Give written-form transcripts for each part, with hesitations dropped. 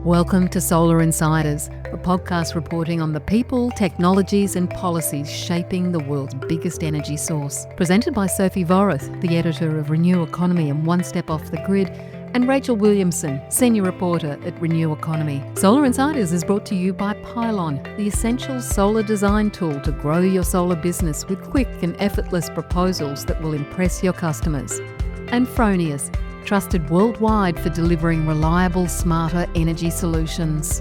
Welcome to Solar Insiders, a podcast reporting on the people, technologies and policies shaping the world's biggest energy source. Presented by Sophie Vorath, the editor of Renew Economy and One Step Off the Grid, and Rachel Williamson, senior reporter at Renew Economy. Solar Insiders is brought to you by Pylon, the essential solar design tool to grow your solar business with quick and effortless proposals that will impress your customers. And Fronius, trusted worldwide for delivering reliable, smarter energy solutions.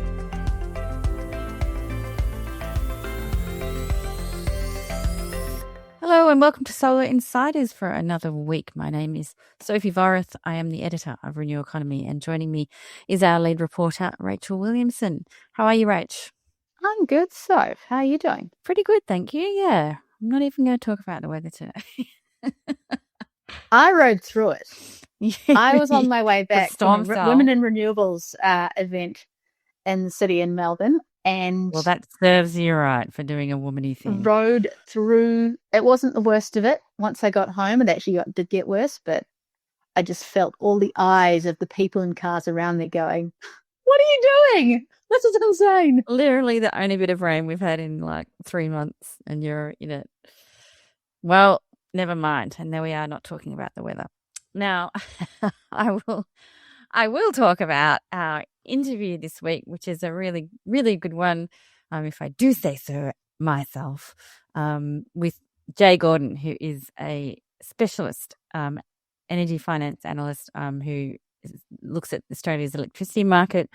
Hello and welcome to Solar Insiders for another week. My name is Sophie Vorath. I am the editor of Renew Economy, and joining me is our lead reporter, Rachel Williamson. How are you, Rach? I'm good, Soph. How are you doing? Pretty good, thank you. Yeah, I'm not even going to talk about the weather today. I rode through it. I was on my way back from a Women in Renewables event in the city in Melbourne. And well, that serves you right for doing a womany thing. Rode through. It wasn't the worst of it. Once I got home, it actually did get worse, but I just felt all the eyes of the people in cars around there going, "What are you doing? This is insane." Literally the only bit of rain we've had in like 3 months, and you're in it. Well, never mind. And there we are, not talking about the weather. Now, I will talk about our interview this week, which is a really, really good one, if I do say so myself, with Jay Gordon, who is a specialist energy finance analyst who looks at Australia's electricity market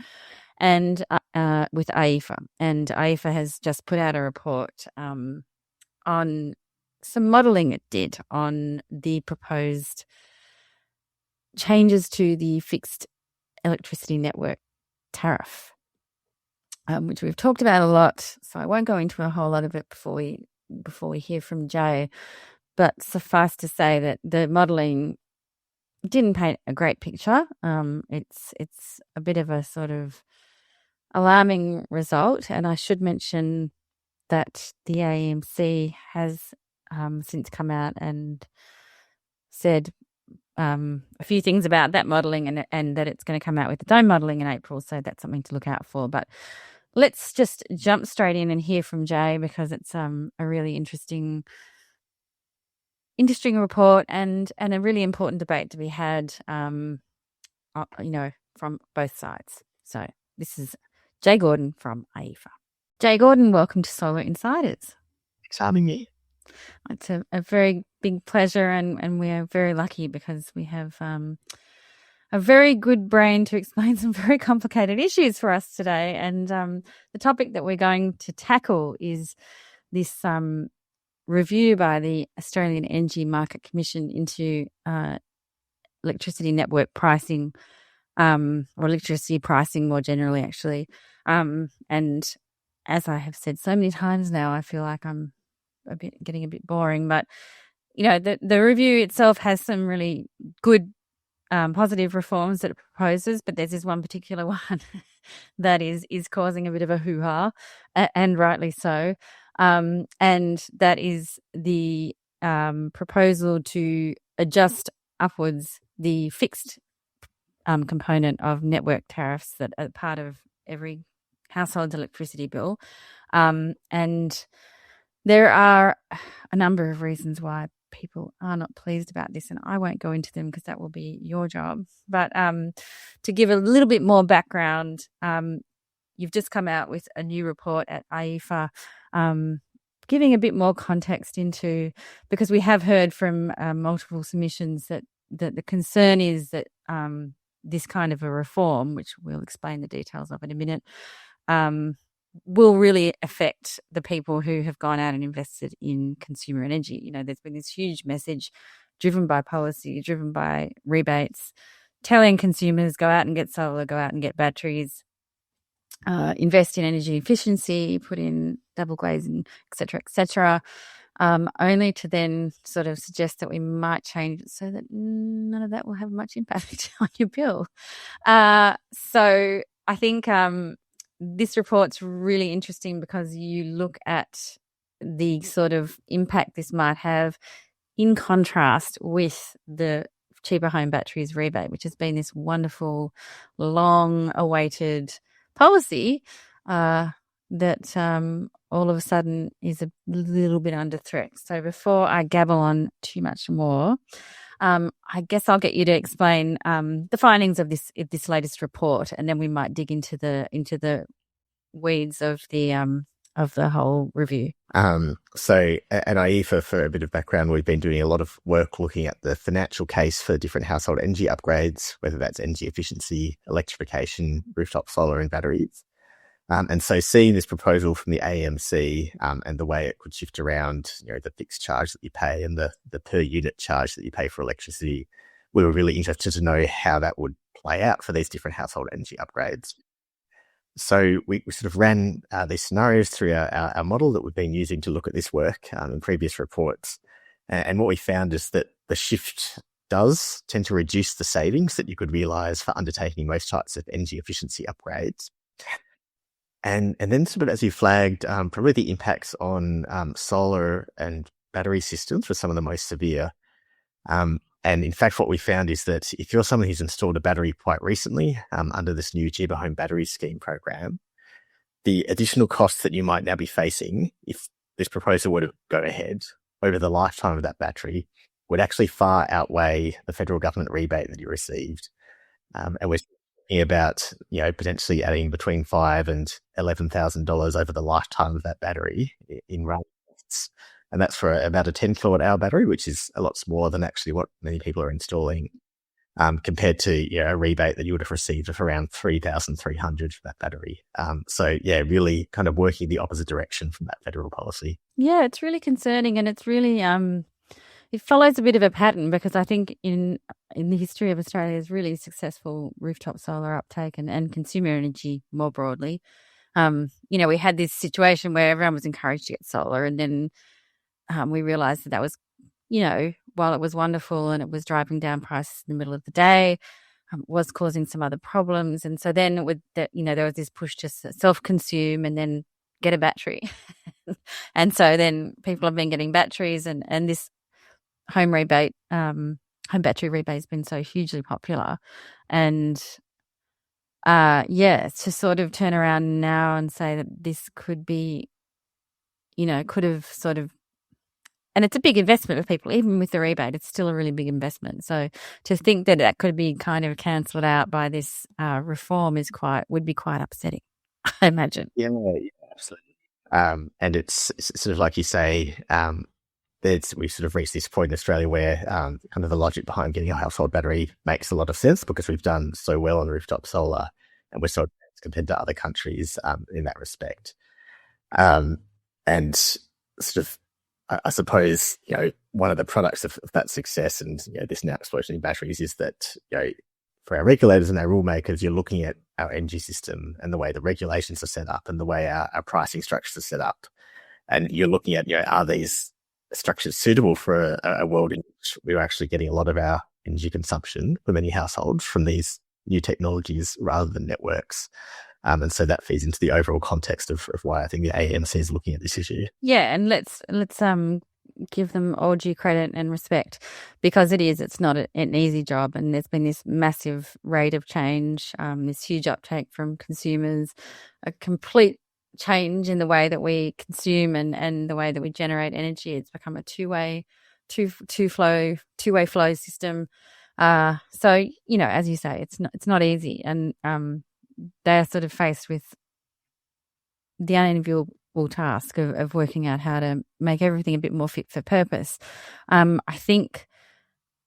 and with IEEFA. And IEEFA has just put out a report on some modelling it did on the proposed changes to the fixed electricity network tariff, which we've talked about a lot. So I won't go into a whole lot of it before we hear from Jay. But suffice to say that the modelling didn't paint a great picture. It's a bit of a sort of alarming result, and I should mention that the AEMC has since come out and said a few things about that modelling and that it's going to come out with the DOME modelling in April, so that's something to look out for. But let's just jump straight in and hear from Jay, because it's a really interesting report and a really important debate to be had, from both sides. So this is Jay Gordon from IEEFA. Jay Gordon, welcome to Solar Insiders. Thanks for having me. It's a very big pleasure, and we are very lucky because we have a very good brain to explain some very complicated issues for us today. And the topic that we're going to tackle is this review by the Australian Energy Market Commission into electricity network pricing, or electricity pricing more generally, actually. And as I have said so many times now, I feel like I'm getting a bit boring, but the review itself has some really good positive reforms that it proposes, but there's this one particular one that is causing a bit of a hoo-ha, and rightly so, and that is the proposal to adjust upwards the fixed component of network tariffs that are part of every household's electricity bill, and there are a number of reasons why people are not pleased about this, and I won't go into them because that will be your job. But to give a little bit more background, you've just come out with a new report at IEEFA, giving a bit more context into, because we have heard from multiple submissions that the concern is that this kind of a reform, which we'll explain the details of in a minute, will really affect the people who have gone out and invested in consumer energy. There's been this huge message driven by policy, driven by rebates, telling consumers go out and get solar, go out and get batteries, invest in energy efficiency, put in double glazing, et cetera, only to then sort of suggest that we might change it so that none of that will have much impact on your bill. So I think this report's really interesting because you look at the sort of impact this might have in contrast with the cheaper home batteries rebate, which has been this wonderful, long-awaited policy that all of a sudden is a little bit under threat. So before I gabble on too much more, I guess I'll get you to explain the findings of this latest report, and then we might dig into the weeds of the whole review. So at IEEFA, for a bit of background, we've been doing a lot of work looking at the financial case for different household energy upgrades, whether that's energy efficiency, electrification, rooftop solar and batteries. And so seeing this proposal from the AEMC and the way it could shift around, the fixed charge that you pay and the per unit charge that you pay for electricity, we were really interested to know how that would play out for these different household energy upgrades. So we sort of ran these scenarios through our model that we've been using to look at this work in previous reports. And what we found is that the shift does tend to reduce the savings that you could realise for undertaking most types of energy efficiency upgrades. And then sort of, as you flagged, probably the impacts on solar and battery systems were some of the most severe. And in fact, what we found is that if you're someone who's installed a battery quite recently under this new Jiba Home Battery Scheme program, the additional costs that you might now be facing if this proposal were to go ahead over the lifetime of that battery would actually far outweigh the federal government rebate that you received. And we're talking about, potentially adding between $5,000 and $11,000 over the lifetime of that battery in running costs. And that's for about a 10 kilowatt hour battery, which is a lot smaller than actually what many people are installing, compared to a rebate that you would have received of around $3,300 for that battery. So really kind of working the opposite direction from that federal policy. Yeah, it's really concerning, and it's really it follows a bit of a pattern, because I think in the history of Australia's really successful rooftop solar uptake and consumer energy more broadly, we had this situation where everyone was encouraged to get solar, and then we realised that was, while it was wonderful and it was driving down prices in the middle of the day, was causing some other problems. And so then there was this push to self-consume and then get a battery. And so then people have been getting batteries, and this home battery rebate has been so hugely popular. And to sort of turn around now and say that this could be, could have sort of, and it's a big investment for people, even with the rebate, it's still a really big investment. So to think that could be kind of cancelled out by this reform would be quite upsetting, I imagine. Yeah, absolutely. And it's sort of like you say, we've sort of reached this point in Australia where kind of the logic behind getting a household battery makes a lot of sense, because we've done so well on rooftop solar and we're so advanced compared to other countries in that respect. And sort of, I suppose, one of the products of that success and this now explosion in batteries is that, for our regulators and our rule makers, you're looking at our energy system and the way the regulations are set up and the way our pricing structures are set up. And you're looking at, are these structures suitable for a world in which we're actually getting a lot of our energy consumption for many households from these new technologies rather than networks. And so that feeds into the overall context of why I think the AEMC is looking at this issue. Yeah, and let's give them all due credit and respect, because it's not an easy job, and there's been this massive rate of change, this huge uptake from consumers, a complete change in the way that we consume and the way that we generate energy. It's become a two-way flow system. So as you say, it's not easy, and they're sort of faced with the unenviable task of working out how to make everything a bit more fit for purpose. I think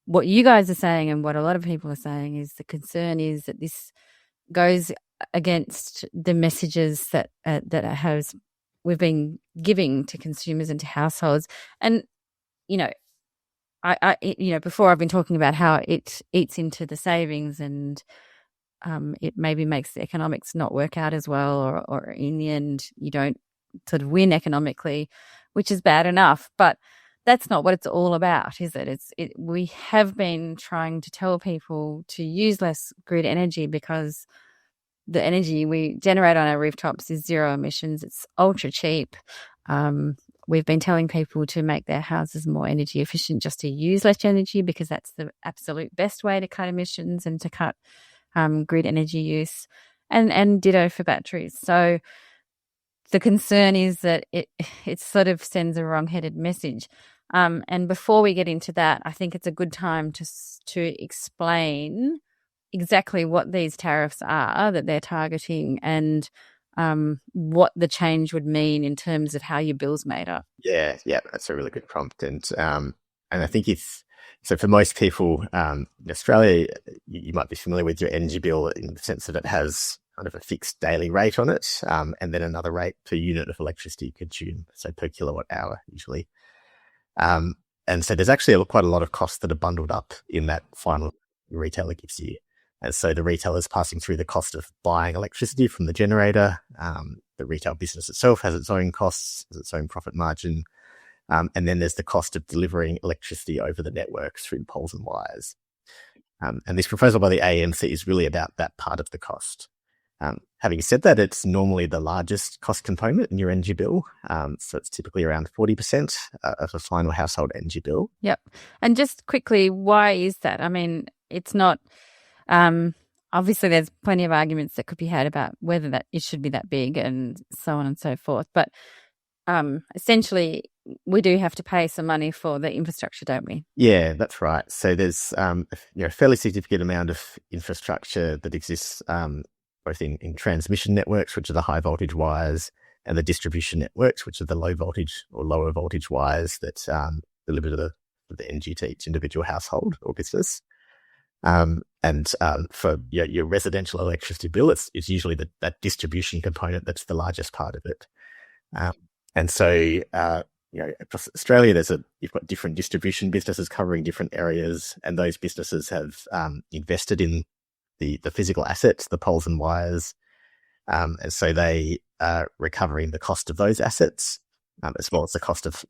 what you guys are saying and what a lot of people are saying is the concern is that this goes against the messages that we've been giving to consumers and to households. And I before I've been talking about how it eats into the savings, and it maybe makes the economics not work out as well, or in the end you don't sort of win economically, which is bad enough. But that's not what it's all about, is it? We have been trying to tell people to use less grid energy, because the energy we generate on our rooftops is zero emissions. It's ultra cheap. We've been telling people to make their houses more energy efficient, just to use less energy, because that's the absolute best way to cut emissions and to cut grid energy use. and ditto for batteries. So the concern is that it sort of sends a wrong-headed message. And before we get into that, I think it's a good time to explain exactly what these tariffs are that they're targeting and what the change would mean in terms of how your bill's made up. Yeah, that's a really good prompt. And I think so for most people in Australia, you might be familiar with your energy bill in the sense that it has kind of a fixed daily rate on it, and then another rate per unit of electricity consumed, so per kilowatt hour usually. And so there's actually quite a lot of costs that are bundled up in that final retailer gives you. And so the retailer is passing through the cost of buying electricity from the generator. The retail business itself has its own costs, has its own profit margin. And then there's the cost of delivering electricity over the network through the poles and wires. And this proposal by the AEMC is really about that part of the cost. Having said that, it's normally the largest cost component in your energy bill. So it's typically around 40% of the final household energy bill. Yep. And just quickly, why is that? I mean, it's not... obviously, there's plenty of arguments that could be had about whether that it should be that big and so on and so forth. But essentially, we do have to pay some money for the infrastructure, don't we? Yeah, that's right. So there's a fairly significant amount of infrastructure that exists both in transmission networks, which are the high voltage wires, and the distribution networks, which are the low voltage or lower voltage wires that deliver the energy to each individual household or business. For your residential electricity bill, it's usually that distribution component that's the largest part of it. And so, across Australia, you've got different distribution businesses covering different areas, and those businesses have invested in the physical assets, the poles and wires, and so they are recovering the cost of those assets, as well as the cost of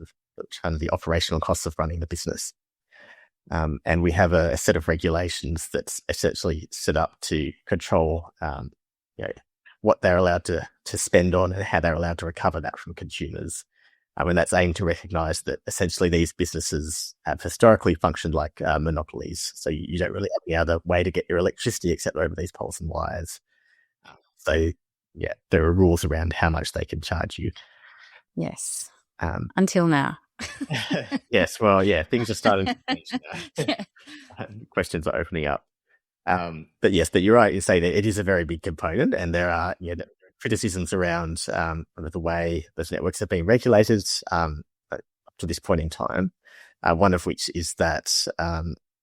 kind of the operational costs of running the business. And we have a set of regulations that's essentially set up to control, what they're allowed to spend on and how they're allowed to recover that from consumers. And that's aimed to recognise that essentially these businesses have historically functioned like monopolies. So you don't really have any other way to get your electricity except over these poles and wires. So there are rules around how much they can charge you. Yes. Until now. Yes, well, things are starting to change now. Questions are opening up. But you're right. You say that it is a very big component, and there are criticisms around the way those networks have been regulated up to this point in time. One of which is that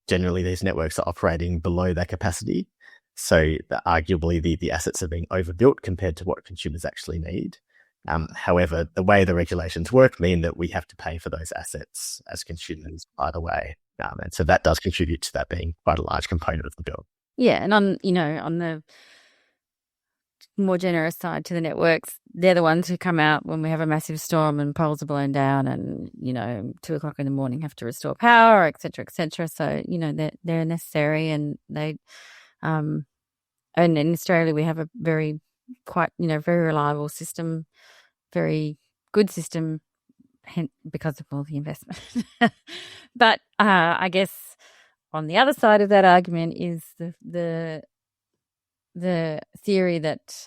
generally these networks are operating below their capacity, so that arguably the assets are being overbuilt compared to what consumers actually need. However, the way the regulations work mean that we have to pay for those assets as consumers either way. And so that does contribute to that being quite a large component of the bill. Yeah. And on the more generous side to the networks, they're the ones who come out when we have a massive storm and poles are blown down and, 2:00 in the morning have to restore power, et cetera, et cetera. So, they're necessary, and they, and in Australia we have a very reliable system, very good system because of all the investment. But I guess on the other side of that argument is the theory that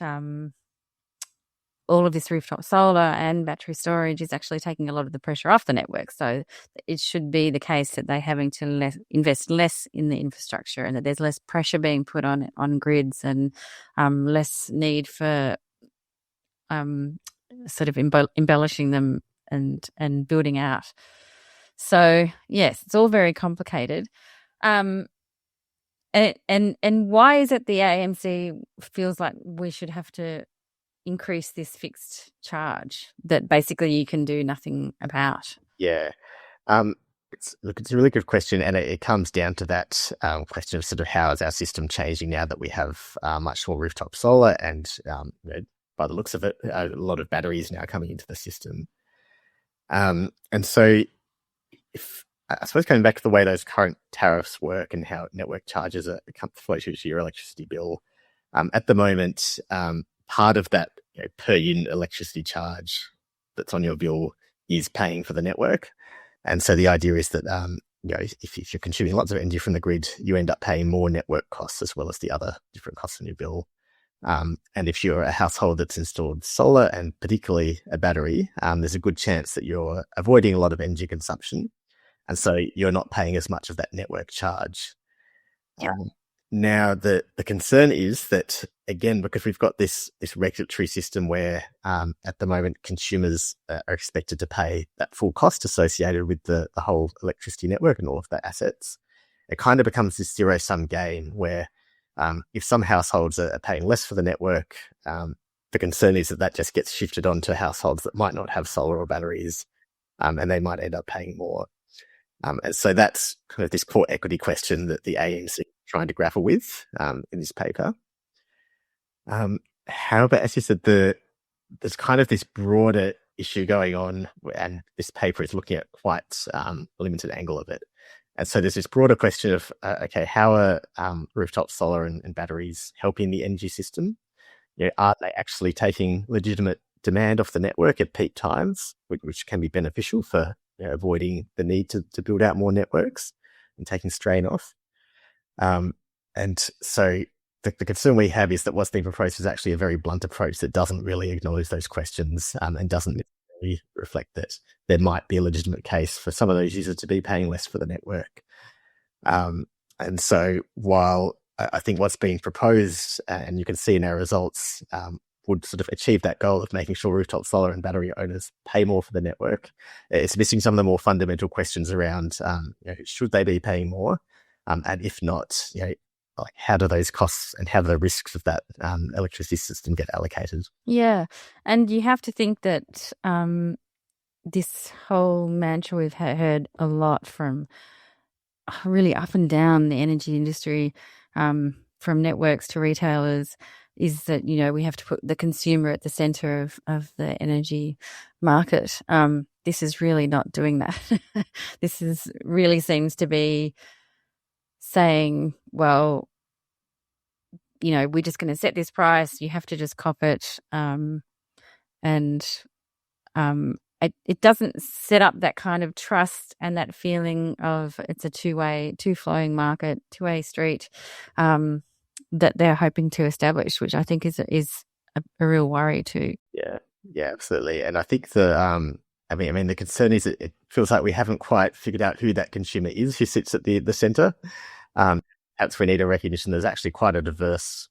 all of this rooftop solar and battery storage is actually taking a lot of the pressure off the network. So it should be the case that they're having to invest less in the infrastructure, and that there's less pressure being put on grids, and less need for sort of embellishing them and building out. So yes, it's all very complicated. And why is it the AMC feels like we should have to increase this fixed charge that basically you can do nothing about? Yeah. It's a really good question, and it comes down to that question of sort of how is our system changing now that we have much more rooftop solar and, by the looks of it, a lot of batteries now coming into the system. And so I suppose coming back to the way those current tariffs work and how network charges flow to your electricity bill, at the moment, part of that per unit electricity charge that's on your bill is paying for the network. And so the idea is that if you're consuming lots of energy from the grid, you end up paying more network costs as well as the other different costs on your bill. And if you're a household that's installed solar and particularly a battery, there's a good chance that you're avoiding a lot of energy consumption. And so you're not paying as much of that network charge. Now, the concern is that, again, because we've got this regulatory system where at the moment consumers are expected to pay that full cost associated with the whole electricity network and all of the assets, it kind of becomes this zero-sum game where if some households are paying less for the network, the concern is that just gets shifted on to households that might not have solar or batteries, and they might end up paying more. And so that's kind of this core equity question that the AEMC is trying to grapple with in this paper. However, as you said, there's kind of this broader issue going on, and this paper is looking at quite a limited angle of it. And so there's this broader question of, okay, how are rooftop solar and batteries helping the energy system? Are they actually taking legitimate demand off the network at peak times, which can be beneficial for avoiding the need to build out more networks and taking strain off? And so the concern we have is that what's being proposed is actually a very blunt approach that doesn't really acknowledge those questions and doesn't necessarily reflect that there might be a legitimate case for some of those users to be paying less for the network. And so while I think what's being proposed, and you can see in our results, would sort of achieve that goal of making sure rooftop solar and battery owners pay more for the network, it's missing some of the more fundamental questions around should they be paying more? And if not, like how do those costs and how do the risks of that electricity system get allocated? Yeah. And you have to think that this whole mantra we've heard a lot from really up and down the energy industry, from networks to retailers, is that, we have to put the consumer at the center of the energy market. This is really not doing that. This really seems to be saying, well, we're just going to set this price. You have to just cop it. It doesn't set up that kind of trust and that feeling of it's a two-flowing market, two-way street that they're hoping to establish, which I think is a real worry too. Yeah, absolutely. And I think the concern is that it feels like we haven't quite figured out who that consumer is who sits at the center. Perhaps we need a recognition there's actually quite a diverse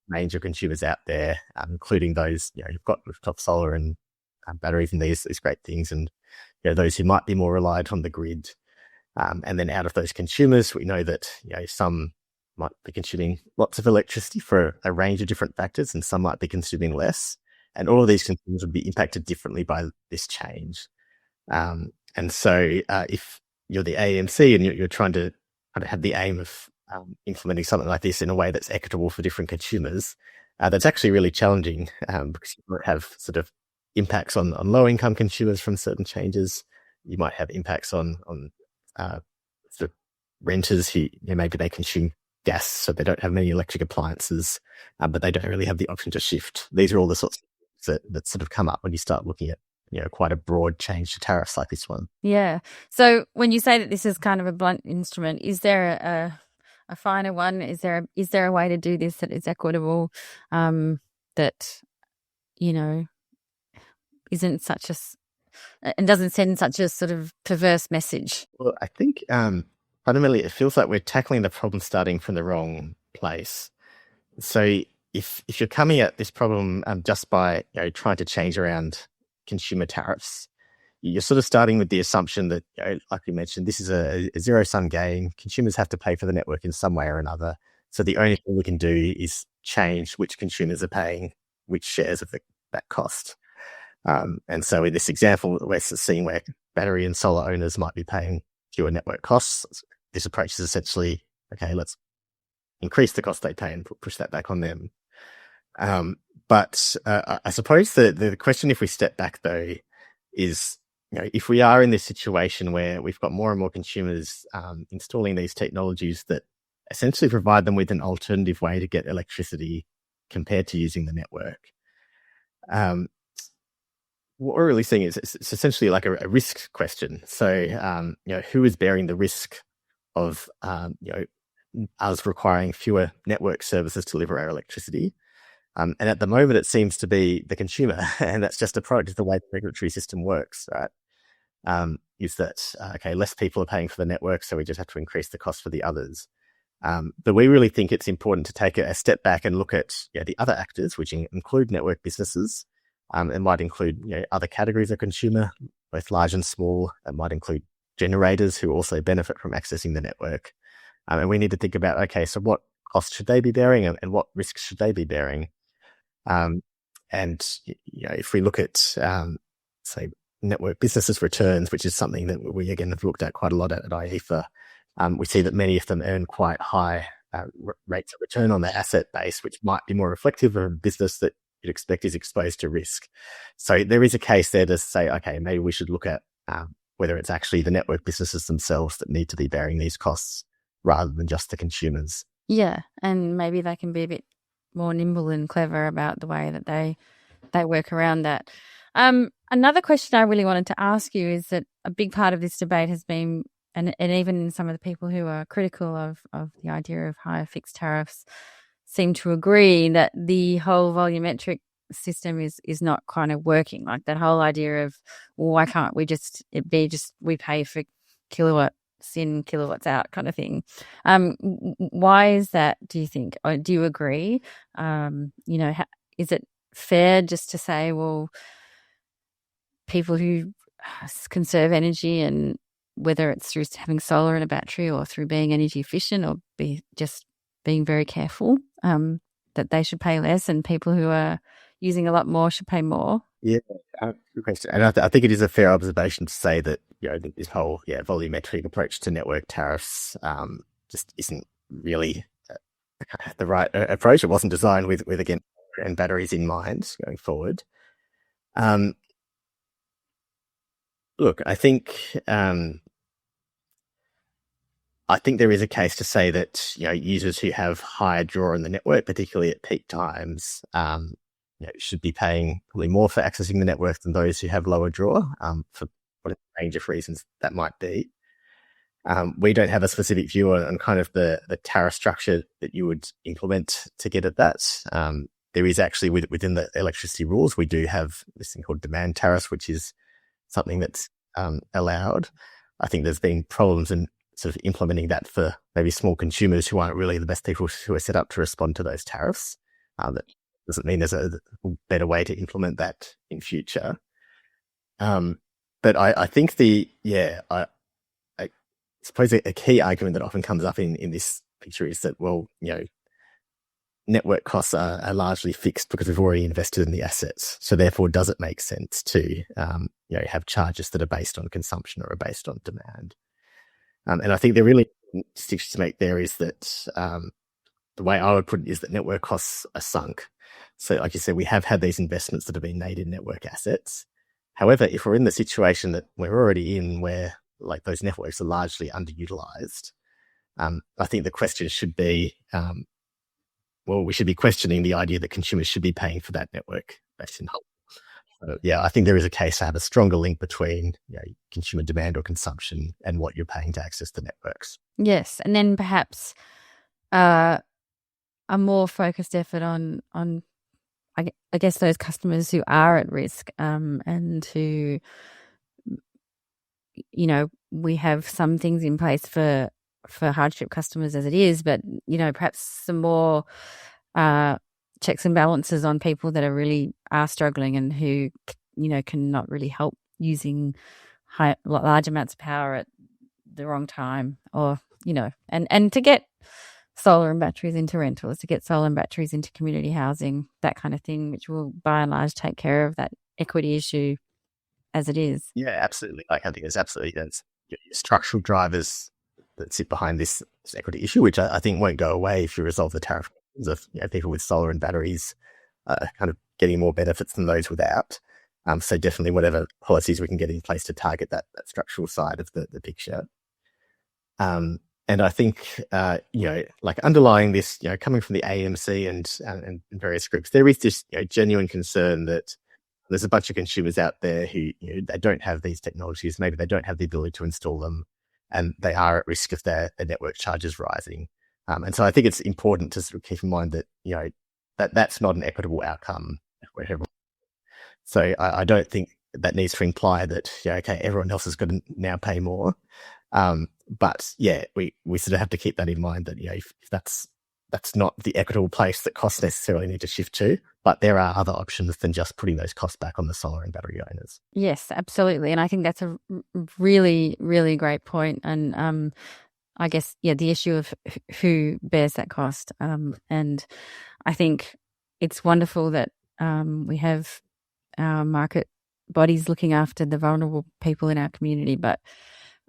range of consumers out there, including those, you've got rooftop solar and batteries and these great things, and those who might be more reliant on the grid. And then out of those consumers, we know that some might be consuming lots of electricity for a range of different factors, and some might be consuming less. And all of these consumers would be impacted differently by this change. And so if you're the AEMC and you're trying to kind of have the aim of implementing something like this in a way that's equitable for different consumers, that's actually really challenging because you might have sort of impacts on low-income consumers from certain changes. You might have impacts on sort of renters who maybe they consume gas, so they don't have many electric appliances, but they don't really have the option to shift. These are all the sorts of things that sort of come up when you start looking at quite a broad change to tariffs like this one. Yeah. So when you say that this is kind of a blunt instrument, is there a finer one? Is there a way to do this that is equitable, that isn't such and doesn't send such a sort of perverse message? Well, I think fundamentally it feels like we're tackling the problem starting from the wrong place. So if you're coming at this problem just by trying to change around consumer tariffs, you're sort of starting with the assumption that, like we mentioned, this is a zero-sum game. Consumers have to pay for the network in some way or another. So the only thing we can do is change which consumers are paying which shares of that cost. And so in this example, we're seeing where battery and solar owners might be paying fewer network costs. This approach is essentially, okay, let's increase the cost they pay and push that back on them. But I suppose the question, if we step back though, is, if we are in this situation where we've got more and more consumers installing these technologies that essentially provide them with an alternative way to get electricity compared to using the network, what we're really seeing is it's essentially like a risk question. So, who is bearing the risk of, us requiring fewer network services to deliver our electricity? And at the moment, it seems to be the consumer, and that's just a product of the way the regulatory system works, right? Is that, okay, less people are paying for the network, so we just have to increase the cost for the others. But we really think it's important to take a step back and look at the other actors, which include network businesses. It might include other categories of consumer, both large and small. It might include generators who also benefit from accessing the network. And we need to think about, okay, so what costs should they be bearing and what risks should they be bearing? And if we look at, say, network businesses' returns, which is something that we, again, have looked at quite a lot at IEEFA, we see that many of them earn quite high rates of return on their asset base, which might be more reflective of a business that you'd expect is exposed to risk. So there is a case there to say, okay, maybe we should look at whether it's actually the network businesses themselves that need to be bearing these costs rather than just the consumers. Yeah, and maybe they can be a bit more nimble and clever about the way that they work around that. Another question I really wanted to ask you is that a big part of this debate has been, and even some of the people who are critical of the idea of higher fixed tariffs seem to agree that the whole volumetric system is not kind of working. Like that whole idea of, well, why can't we we pay for kilowatts in, kilowatts out kind of thing. Why is that, do you think? Or do you agree? Is it fair just to say, well, people who conserve energy, and whether it's through having solar and a battery or through being energy efficient or just being very careful, that they should pay less, and people who are using a lot more should pay more? Yeah, good question. And I think it is a fair observation to say that this whole volumetric approach to network tariffs just isn't really the right approach. It wasn't designed with again and batteries in mind going forward. Look, I think there is a case to say that users who have higher draw in the network, particularly at peak times, should be paying probably more for accessing the network than those who have lower draw, for what a range of reasons that might be. We don't have a specific view on kind of the tariff structure that you would implement to get at that. There is actually within the electricity rules, we do have this thing called demand tariffs, which is something that's allowed. I think there's been problems in sort of implementing that for maybe small consumers who aren't really the best people who are set up to respond to those tariffs. That doesn't mean there's a better way to implement that in future. But I think I suppose a key argument that often comes up in this picture is that, well, network costs are largely fixed because we've already invested in the assets. So therefore, does it make sense to have charges that are based on consumption or are based on demand? And I think the really distinction to make there is that the way I would put it is that network costs are sunk. So like you said, we have had these investments that have been made in network assets. However, if we're in the situation that we're already in where like those networks are largely underutilized, I think the question should be, we should be questioning the idea that consumers should be paying for that network based in whole. So, I think there is a case to have a stronger link between consumer demand or consumption and what you're paying to access the networks. Yes, and then perhaps a more focused effort on I guess those customers who are at risk, and who, we have some things in place for hardship customers as it is, but perhaps some more checks and balances on people that really are struggling and who cannot really help using large amounts of power at the wrong time, or and to get solar and batteries into rentals, to get solar and batteries into community housing, that kind of thing, which will by and large take care of that equity issue as it is. Yeah, absolutely. I think there's structural drivers that sit behind this equity issue, which I think won't go away if you resolve the tariff of people with solar and batteries kind of getting more benefits than those without. So definitely whatever policies we can get in place to target that structural side of the picture. And I think, like underlying this, coming from the AMC and various groups, there is this genuine concern that there's a bunch of consumers out there who they don't have these technologies, maybe they don't have the ability to install them, and they are at risk of their network charges rising. And so I think it's important to sort of keep in mind that that's not an equitable outcome wherever. So I don't think that needs to imply that, okay, everyone else is going to now pay more. But yeah, we sort of have to keep that in mind that, if that's not the equitable place that costs necessarily need to shift to, but there are other options than just putting those costs back on the solar and battery owners. Yes, absolutely. And I think that's a really, really great point. And I guess, the issue of who bears that cost. And I think it's wonderful that we have our market bodies looking after the vulnerable people in our community, but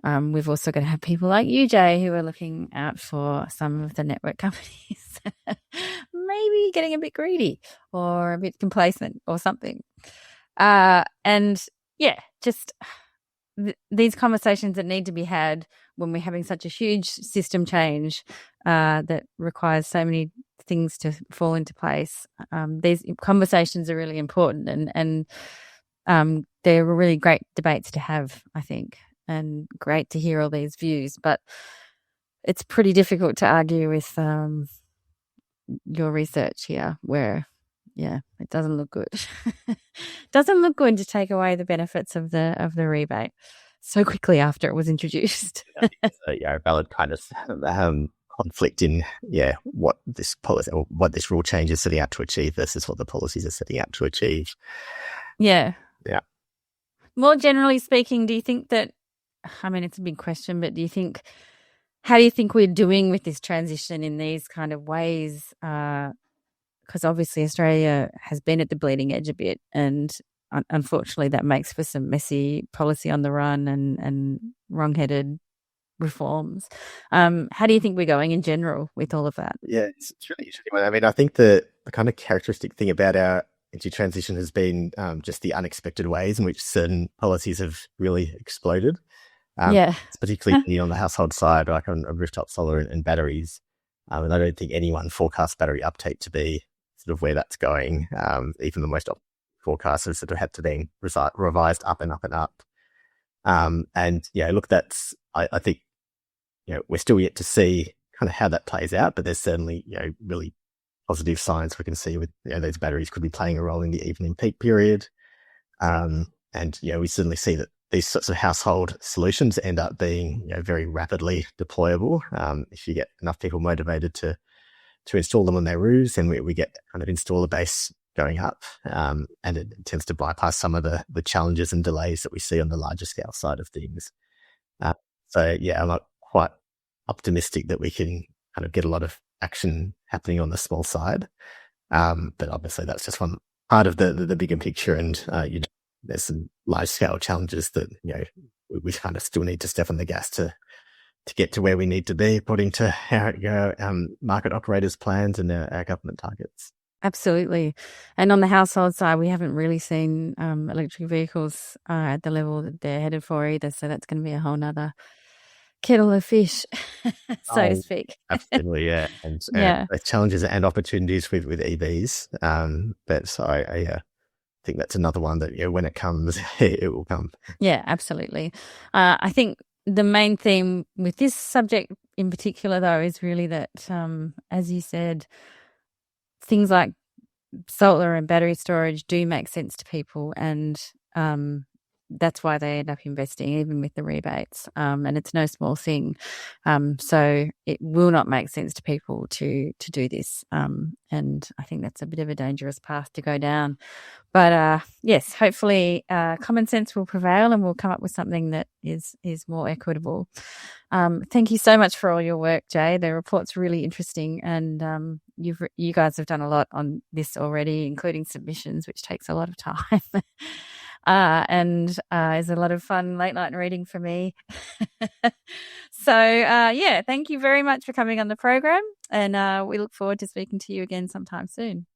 we've also got to have people like you, Jay, who are looking out for some of the network companies, maybe getting a bit greedy or a bit complacent or something. These conversations that need to be had when we're having such a huge system change that requires so many things to fall into place. These conversations are really important, and they're really great debates to have, I think, and great to hear all these views. But it's pretty difficult to argue with your research here, where it doesn't look good. Doesn't look good to take away the benefits of the rebate so quickly after it was introduced. A valid kind of conflict in what this policy or what this rule change is setting out to achieve versus what the policies are setting out to achieve. Yeah. More generally speaking, do you think that, it's a big question, but how do you think we're doing with this transition in these kind of ways? Because obviously Australia has been at the bleeding edge a bit, and unfortunately that makes for some messy policy on the run and wrong-headed reforms. How do you think we're going in general with all of that? Yeah, it's really interesting. I think the kind of characteristic thing about our energy transition has been just the unexpected ways in which certain policies have really exploded. It's particularly on the household side, like on rooftop solar and batteries. And I don't think anyone forecast battery uptake to be sort of where that's going. Even the most forecasters sort of had to then revised up and up and up. That's, I think, we're still yet to see kind of how that plays out, but there's certainly, really positive signs we can see with, those batteries could be playing a role in the evening peak period. We certainly see that these sorts of household solutions end up being, very rapidly deployable. If you get enough people motivated to install them on their roofs, then we get kind of installer base going up, and it tends to bypass some of the challenges and delays that we see on the larger scale side of things. I'm not quite optimistic that we can kind of get a lot of action happening on the small side. But obviously that's just one part of the bigger picture, and there's some large scale challenges that we kind of still need to step on the gas to get to where we need to be according to our market operators' plans and our government targets. Absolutely. And on the household side, we haven't really seen electric vehicles at the level that they're headed for either. So that's going to be a whole nother kettle of fish, so to speak. Absolutely, yeah. And challenges and opportunities with EVs. But I think that's another one that when it comes, it will come. Yeah, absolutely. I think the main theme with this subject in particular, though, is really that, as you said, things like solar and battery storage do make sense to people, and that's why they end up investing, even with the rebates. And it's no small thing. So it will not make sense to people to do this. And I think that's a bit of a dangerous path to go down. But yes, hopefully common sense will prevail and we'll come up with something that is more equitable. Thank you so much for all your work, Jay. The report's really interesting, and you guys have done a lot on this already, including submissions, which takes a lot of time. And is a lot of fun late night reading for me. So, thank you very much for coming on the program, and we look forward to speaking to you again sometime soon.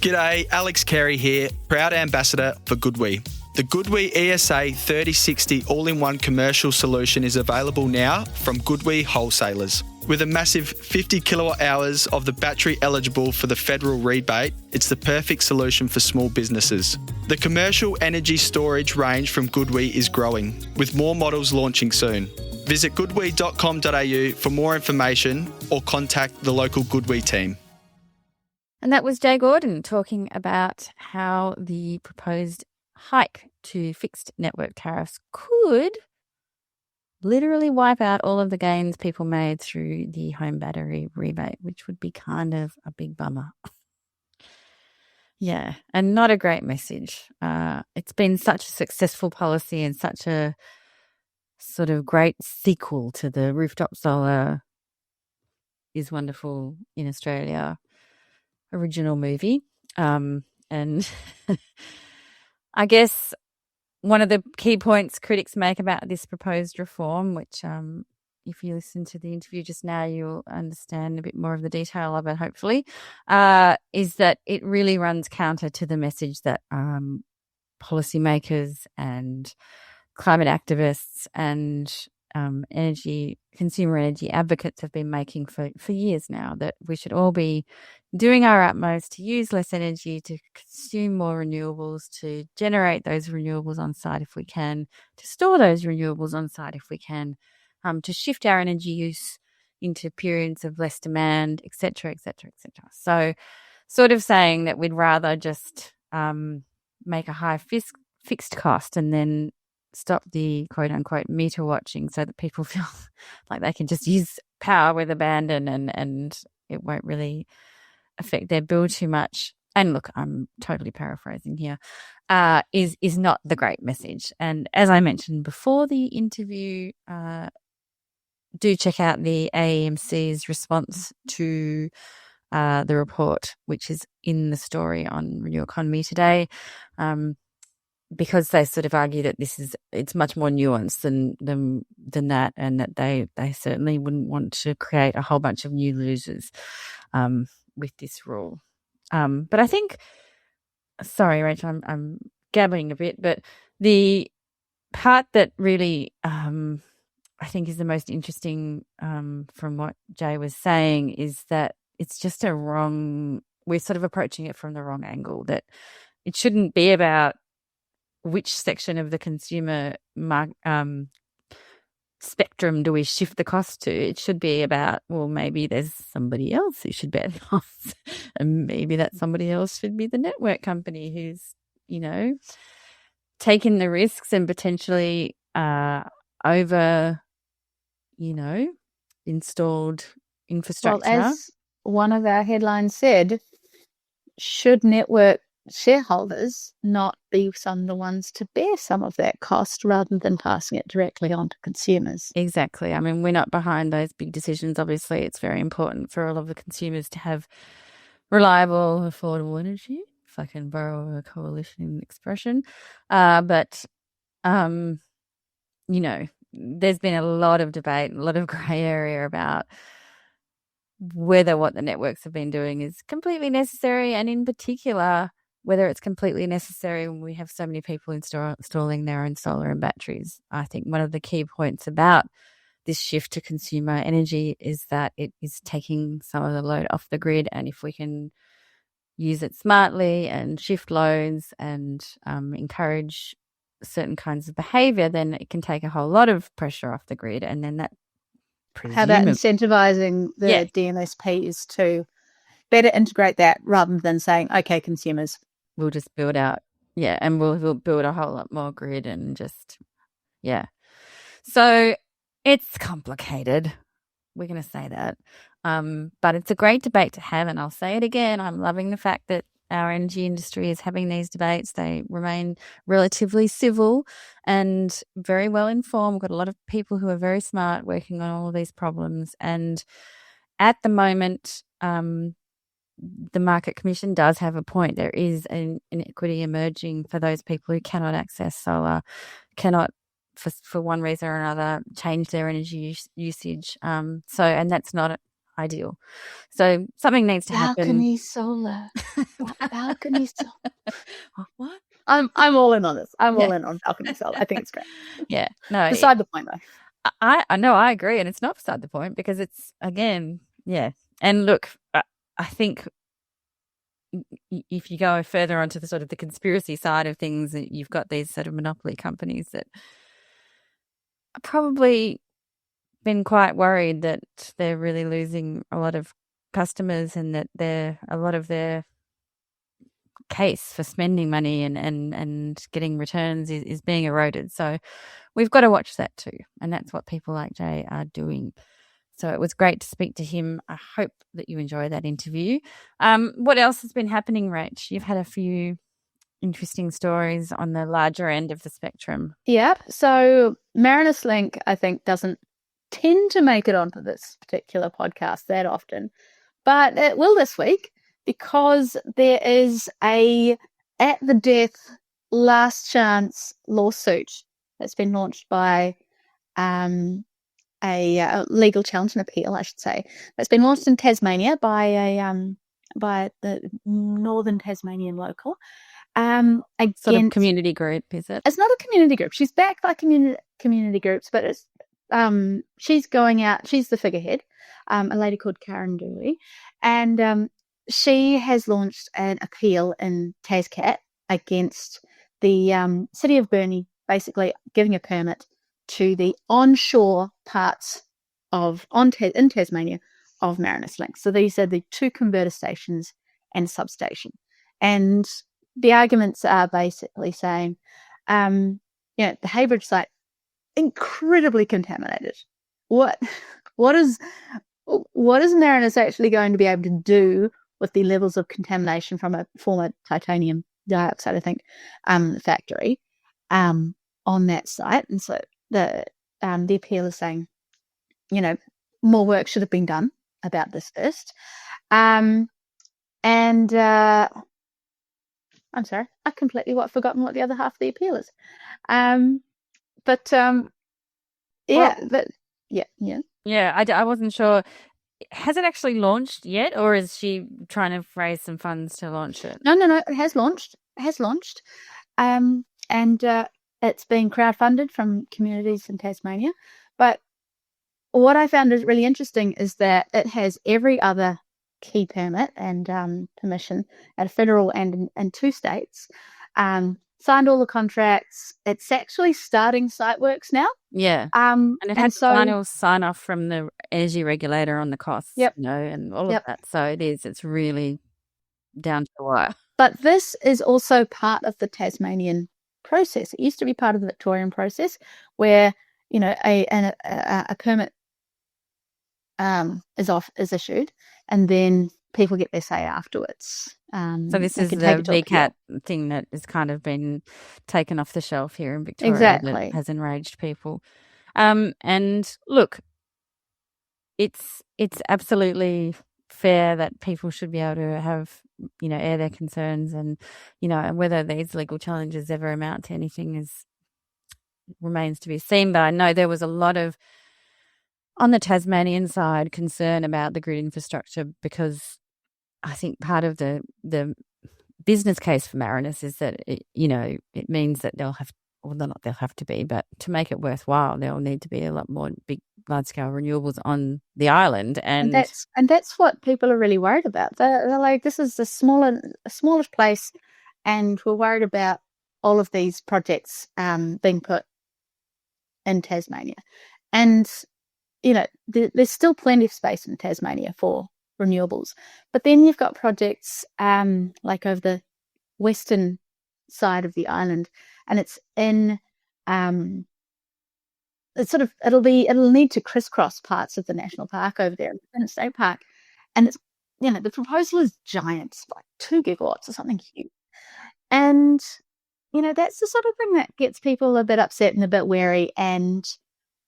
G'day, Alex Carey here, proud ambassador for GoodWe. The GoodWe ESA 3060 all-in-one commercial solution is available now from GoodWe wholesalers. With a massive 50 kilowatt hours of the battery eligible for the federal rebate, it's the perfect solution for small businesses. The commercial energy storage range from GoodWe is growing, with more models launching soon. Visit goodwe.com.au for more information or contact the local GoodWe team. And that was Jay Gordon talking about how the proposed hike to fixed network tariffs could literally wipe out all of the gains people made through the home battery rebate, which would be kind of a big bummer. Yeah, and not a great message. It's been such a successful policy and such a sort of great sequel to the rooftop solar is wonderful in Australia original movie. And I guess one of the key points critics make about this proposed reform, which if you listen to the interview just now, you'll understand a bit more of the detail of it, hopefully, is that it really runs counter to the message that policymakers and climate activists and consumer energy advocates have been making for years now, that we should all be doing our utmost to use less energy, to consume more renewables, to generate those renewables on site if we can, to store those renewables on site if we can, to shift our energy use into periods of less demand, et cetera, et cetera, et cetera. So sort of saying that we'd rather just make a high fixed cost and then stop the quote-unquote meter watching so that people feel like they can just use power with abandon and it won't really affect their bill too much. And look, I'm totally paraphrasing here, is not the great message. And as I mentioned before the interview, do check out the AEMC's response to the report, which is in the story on Renew Economy today, because they sort of argue that it's much more nuanced than that, and that they certainly wouldn't want to create a whole bunch of new losers with this rule. But I think, sorry, Rachel, I'm gabbling a bit, but the part that really I think is the most interesting from what Jay was saying is that it's just we're sort of approaching it from the wrong angle, that it shouldn't be about which section of the consumer spectrum do we shift the cost to. It should be about, well, maybe there's somebody else who should bear the costs, and maybe that somebody else should be the network company who's, taking the risks and potentially over, installed infrastructure. Well, as one of our headlines said, should network shareholders not be some of the ones to bear some of that cost rather than passing it directly on to consumers? Exactly. I mean, we're not behind those big decisions. Obviously, it's very important for all of the consumers to have reliable, affordable energy, if I can borrow a coalition expression. But there's been a lot of debate, a lot of grey area about whether what the networks have been doing is completely necessary, and in particular, whether it's completely necessary when we have so many people installing their own solar and batteries. I think one of the key points about this shift to consumer energy is that it is taking some of the load off the grid, and if we can use it smartly and shift loads and encourage certain kinds of behaviour, then it can take a whole lot of pressure off the grid, and then that How about incentivising the DMSPs to better integrate that rather than saying, okay, consumers, we'll just build out, and we'll build a whole lot more grid and just, So it's complicated. We're going to say that. But it's a great debate to have, and I'll say it again. I'm loving the fact that our energy industry is having these debates. They remain relatively civil and very well informed. We've got a lot of people who are very smart working on all of these problems. And at the moment, the Market Commission does have a point. There is an inequity emerging for those people who cannot access solar, cannot, for one reason or another, change their energy usage. And that's not ideal. So something needs to happen. Balcony solar. Balcony solar. What? I'm all in on this. I'm all in on balcony solar. I think it's great. Yeah. No. Beside the point, though. I know, I agree, and it's not beside the point because it's, again, And look, I think if you go further onto the sort of the conspiracy side of things, you've got these sort of monopoly companies that are probably been quite worried that they're really losing a lot of customers, and that a lot of their case for spending money and getting returns is being eroded. So we've got to watch that too, and that's what people like Jay are doing. So it was great to speak to him. I hope that you enjoyed that interview. What else has been happening, Rach? You've had a few interesting stories on the larger end of the spectrum. Yep. So Marinus Link, I think, doesn't tend to make it onto this particular podcast that often, but it will this week because there is a at the death last chance lawsuit that's been launched by a legal challenge and appeal, I should say, that's been launched in Tasmania by the Northern Tasmanian local. Against, sort of community group, is it? It's not a community group. She's backed by community groups, but it's she's going out. She's the figurehead, a lady called Karen Dooley, and she has launched an appeal in TasCat against the city of Burnie, basically giving a permit to the onshore parts in Tasmania of Marinus Link. So these are the 2 converter stations and substation, and the arguments are basically saying, the Haybridge site, incredibly contaminated. What is Marinus actually going to be able to do with the levels of contamination from a former titanium dioxide, I think, factory on that site? And so the appeal is saying, more work should have been done about this first. I'm sorry, I completely forgotten what the other half of the appeal is. Yeah, I wasn't sure. Has it actually launched yet, or is she trying to raise some funds to launch it? No, it has launched. And it's been crowdfunded from communities in Tasmania. But what I found is really interesting is that it has every other key permit and permission at a federal and in 2 states, signed all the contracts. It's actually starting site works now. Yeah. And it had final sign off from the energy regulator on the costs, and all of that. So it's really down to the wire. But this is also part of the Tasmanian process. It used to be part of the Victorian process where, a permit is issued, and then people get their say afterwards. So this is the VCAT thing that has kind of been taken off the shelf here in Victoria. Exactly. That has enraged people. And look, it's absolutely fair that people should be able to have, air their concerns, and, whether these legal challenges ever amount to anything remains to be seen. But I know there was a lot of, on the Tasmanian side, concern about the grid infrastructure, because I think part of the business case for Marinus is that it means that they'll have to be, but to make it worthwhile, there'll need to be a lot more large scale renewables on the island, and that's what people are really worried about. They're like, this is a smallish place, and we're worried about all of these projects being put in Tasmania, and there's still plenty of space in Tasmania for renewables. But then you've got projects like over the western side of the island, and it's in it'll need to crisscross parts of the national park over there, Independence State Park, and it's the proposal is giant, it's like 2 gigawatts or something huge, and that's the sort of thing that gets people a bit upset and a bit wary, and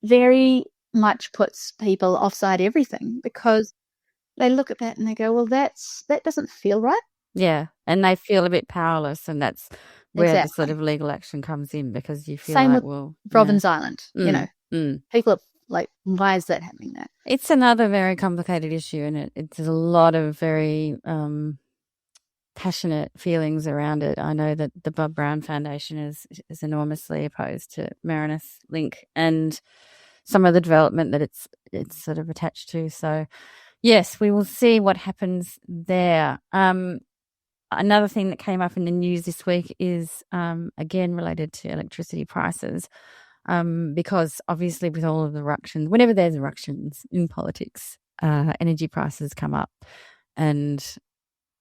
very much puts people offside everything, because they look at that and they go, well, that doesn't feel right. Yeah, and they feel a bit powerless, and that's where the sort of legal action comes in, because you feel same like, with Robbins Island. People are like, why is that happening there? It's another very complicated issue, and it's a lot of very passionate feelings around it. I know that the Bob Brown Foundation is enormously opposed to Marinus Link and some of the development that it's sort of attached to. So yes, we will see what happens there. Another thing that came up in the news this week is again related to electricity prices, because obviously with all of the ructions, whenever there's ructions in politics, energy prices come up. And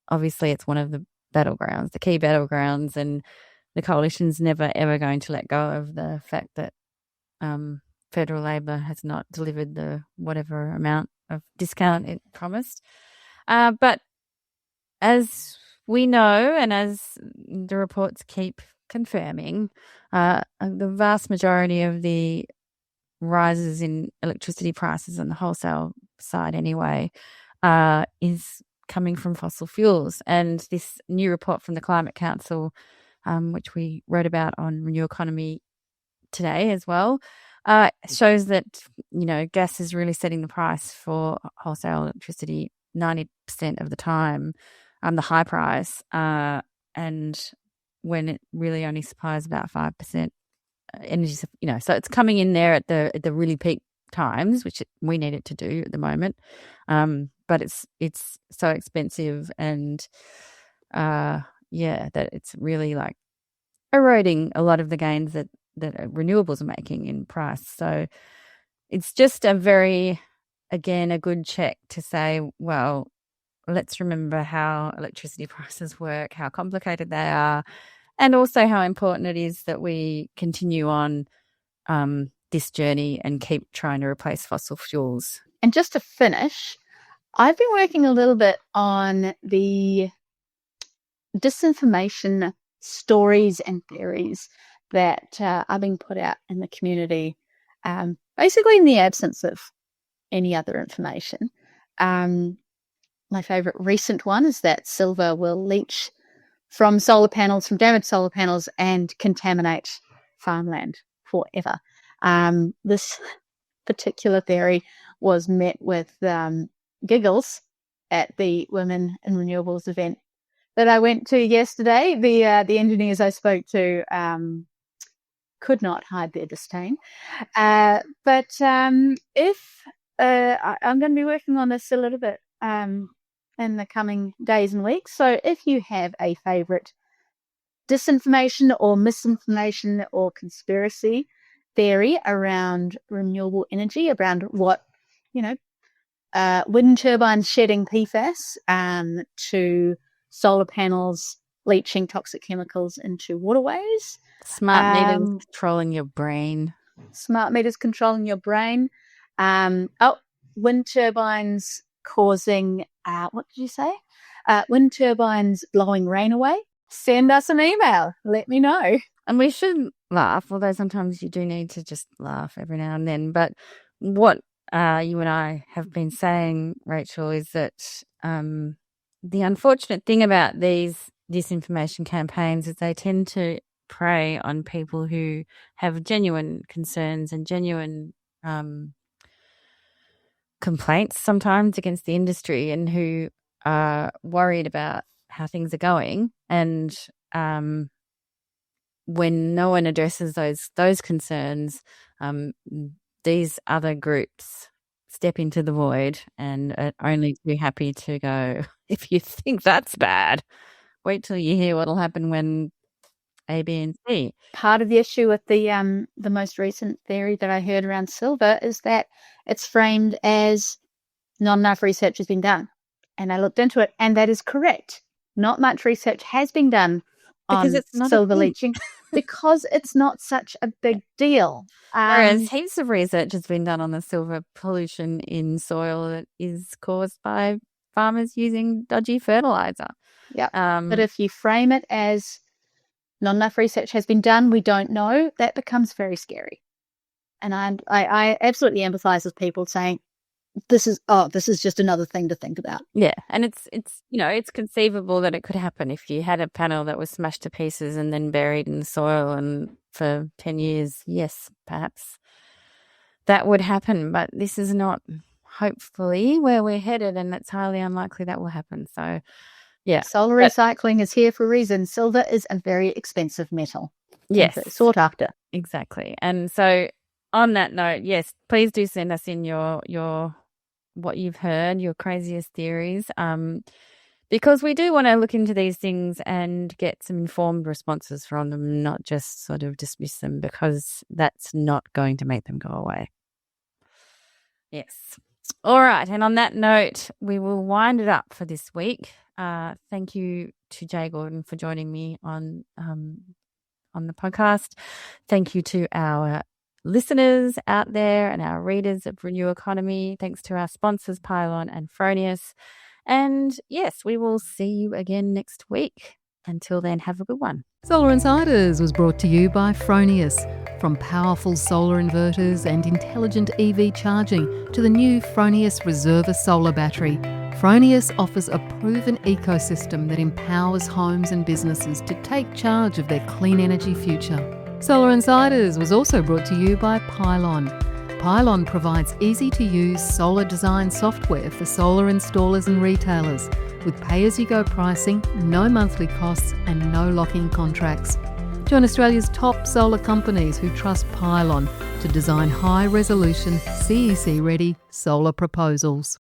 obviously it's one of the battlegrounds, the key battlegrounds, and the coalition's never, ever going to let go of the fact that federal Labor has not delivered the whatever amount of discount it promised. But as we know, and as the reports keep confirming, the vast majority of the rises in electricity prices on the wholesale side anyway is coming from fossil fuels. And this new report from the Climate Council, which we wrote about on Renew Economy today as well, shows that, gas is really setting the price for wholesale electricity 90% of the time, the high price, and when it really only supplies about 5% energy, so it's coming in there at the really peak times, which we need it to do at the moment. But it's so expensive, and that it's really like eroding a lot of the gains that renewables are making in price. So it's just a good check to say, well, let's remember how electricity prices work, how complicated they are, and also how important it is that we continue on this journey and keep trying to replace fossil fuels. And just to finish, I've been working a little bit on the disinformation stories and theories that are being put out in the community, basically in the absence of any other information. My favourite recent one is that silver will leach from damaged solar panels, and contaminate farmland forever. This particular theory was met with giggles at the Women in Renewables event that I went to yesterday. The engineers I spoke to could not hide their disdain. But if I'm going to be working on this a little bit in the coming days and weeks. So if you have a favourite disinformation or misinformation or conspiracy theory around renewable energy, around what, wind turbines shedding PFAS to solar panels leaching toxic chemicals into waterways. Smart meters controlling your brain. Wind turbines causing, what did you say? Wind turbines blowing rain away. Send us an email. Let me know. And we should laugh, although sometimes you do need to just laugh every now and then. But what you and I have been saying, Rachel, is that the unfortunate thing about these disinformation campaigns is they tend to prey on people who have genuine concerns and genuine complaints sometimes against the industry, and who are worried about how things are going. And when no one addresses those concerns, these other groups step into the void and are only too happy to go, if you think that's bad, wait till you hear what'll happen when A, B, and C. Part of the issue with the most recent theory that I heard around silver is that it's framed as not enough research has been done. And I looked into it, and that is correct. Not much research has been done on silver leaching because it's not such a big deal. Whereas heaps of research has been done on the silver pollution in soil that is caused by farmers using dodgy fertilizer. Yeah. But if you frame it as not enough research has been done, we don't know, that becomes very scary. And I absolutely empathize with people saying, this is just another thing to think about. Yeah, and it's conceivable that it could happen if you had a panel that was smashed to pieces and then buried in the soil and for 10 years. Yes, perhaps that would happen, but this is not hopefully where we're headed, and it's highly unlikely that will happen. So, yeah. Solar recycling is here for a reason. Silver is a very expensive metal. Yes. Very sought after. Exactly. And so on that note, yes, please do send us in your what you've heard, your craziest theories, because we do want to look into these things and get some informed responses from them, not just sort of dismiss them, because that's not going to make them go away. Yes. All right. And on that note, we will wind it up for this week. Thank you to Jay Gordon for joining me on the podcast. Thank you to our listeners out there and our readers of Renew Economy. Thanks to our sponsors, Pylon and Fronius. And yes, we will see you again next week. Until then, have a good one. Solar Insiders was brought to you by Fronius. From powerful solar inverters and intelligent EV charging to the new Fronius Reserva solar battery, Fronius offers a proven ecosystem that empowers homes and businesses to take charge of their clean energy future. Solar Insiders was also brought to you by Pylon. Pylon provides easy-to-use solar design software for solar installers and retailers, with pay-as-you-go pricing, no monthly costs and no lock-in contracts. Join Australia's top solar companies who trust Pylon to design high-resolution, CEC-ready solar proposals.